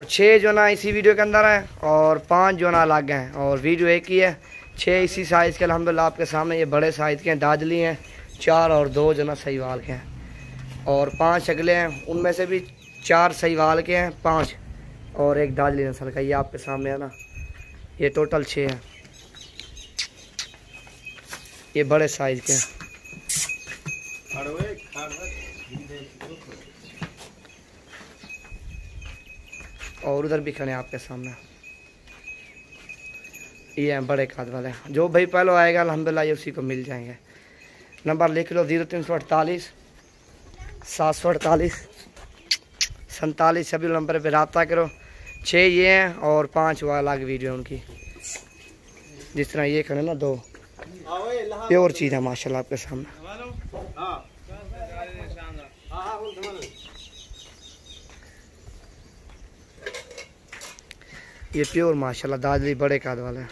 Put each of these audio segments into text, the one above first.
6 जो ना इसी वीडियो के अंदर है और 5 जो ना अलग हैं और वीडियो एक ही है। 6 इसी साइज़ के अल्हम्दुलिल्लाह आपके सामने, ये बड़े साइज़ के हैं, दाजली हैं 4 और 2 जो ना सहीवाल के हैं और 5 अगले हैं, उनमें से भी 4 सहीवाल के हैं, 5 और एक दाजली नस्ल का। ये आपके सामने है ना, ये टोटल 6 हैं, ये बड़े साइज़ के हैं। और उधर भी खड़े हैं आपके सामने, ये हैं बड़े कद वाले। जो भाई पहले आएगा अल्हम्दुलिल्लाह ये उसी को मिल जाएंगे। नंबर लिख लो 0348 748 47, सभी नंबर पे रब्ता करो। 6 ये हैं और 5 वो अलग वीडियो उनकी। जिस तरह ये खड़े ना 2 प्योर चीज़ है माशाल्लाह आपके सामने। ये प्योर माशाल्लाह दाजली बड़े कद वाले हैं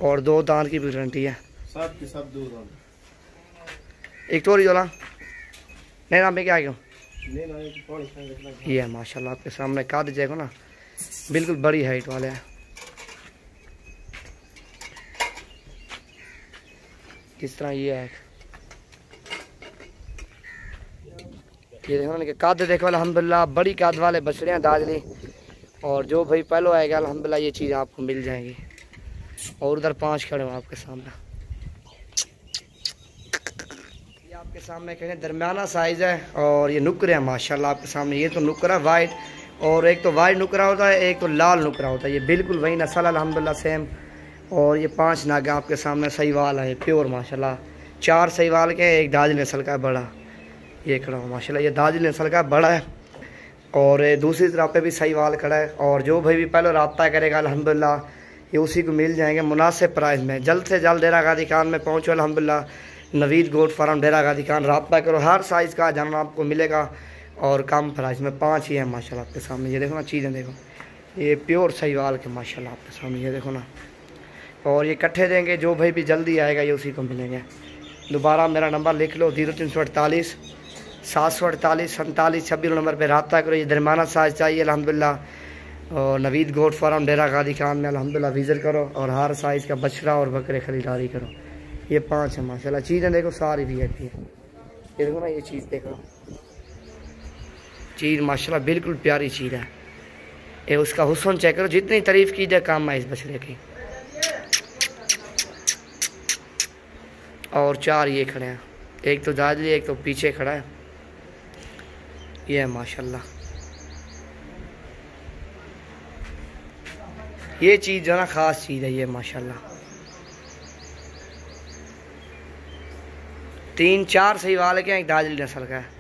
और 2 दांत की भी गारंटी है। सब की सब 2 दांत। एक तोरी जोला नहीं ना, मैं क्या क्यों ये है माशाल्लाह आपके सामने कद देखो ना, बिल्कुल बड़ी हाइट वाले हैं। किस तरह ये है, ये देखो ना कि कद देखो अल्हम्दुलिल्लाह बड़ी कद वाले बछड़ियाँ दाजली। और जो भाई पहले आएगा अल्हम्दुलिल्लाह ये चीज़ आपको मिल जाएगी। और उधर 5 खड़े हो आपके सामने, ये आपके सामने कहें दरमियाना साइज़ है और ये नुकरे हैं माशाल्लाह आपके सामने। ये तो नुकरा वाइट, और एक तो वाइट नुकरा होता है, एक तो लाल नुकरा होता है। ये बिल्कुल वही नस्ल अल्हम्दुलिल्लाह सेम। और ये 5 नागे आपके सामने सहीवाल है प्योर माशाल्लाह। 4 सहीवाल के, एक दाजली नस्ल का बड़ा ये खड़ा हो माशाल्लाह। ये दाजली नस्ल का बड़ा है और दूसरी तरफ पे भी सहीवाल खड़ा है। और जो भाई भी पहले रब्ता करेगा अल्हम्दुलिल्लाह ये उसी को मिल जाएंगे मुनासिब प्राइस में। जल्द से जल्द डेरा गादी खान में पहुँचो अल्हम्दुलिल्लाह। नवीद गोट फार्म डेरा गादी खान, रब्ता करो, हर साइज़ का जानवर आपको मिलेगा और कम प्राइस में। 5 ही है माशाल्लाह आपके सामने। ये देखो ना चीज़ें देखो, ये प्योर सहीवाल के माशाल्लाह आपके सामने, ये देखो ना। और ये इकट्ठे देंगे, जो भाई भी जल्दी आएगा ये उसी को मिलेंगे। दोबारा मेरा नंबर लिख लो 0348 748 47, 26 नंबर पे रब्ता करो। ये दरमियाना साइज़ चाहिए अल्हम्दुलिल्लाह। और नवीद गोट फार्म डेरा गादी खान में अल्हम्दुलिल्लाह विज़िट करो और हर साइज़ का बछड़ा और बकरे ख़रीदारी करो। ये 5 है माशाल्लाह। चीज़ें देखो सारी VIP है। ये देखो ना, ये चीज़ देखो, चीज़ माशाल्लाह बिल्कुल प्यारी चीज़ है। ये उसका हुस्न चेक करो, जितनी तारीफ़ की जाए काम है इस बछड़े की। और 4 ये खड़े हैं, एक तो दाजली, एक तो पीछे खड़ा है। ये है माशाल्लाह। ये चीज़ जो ना ख़ास चीज़ है ये माशाल्लाह। 3-4 सहीवाल के, एक दाजली नस्ल का है।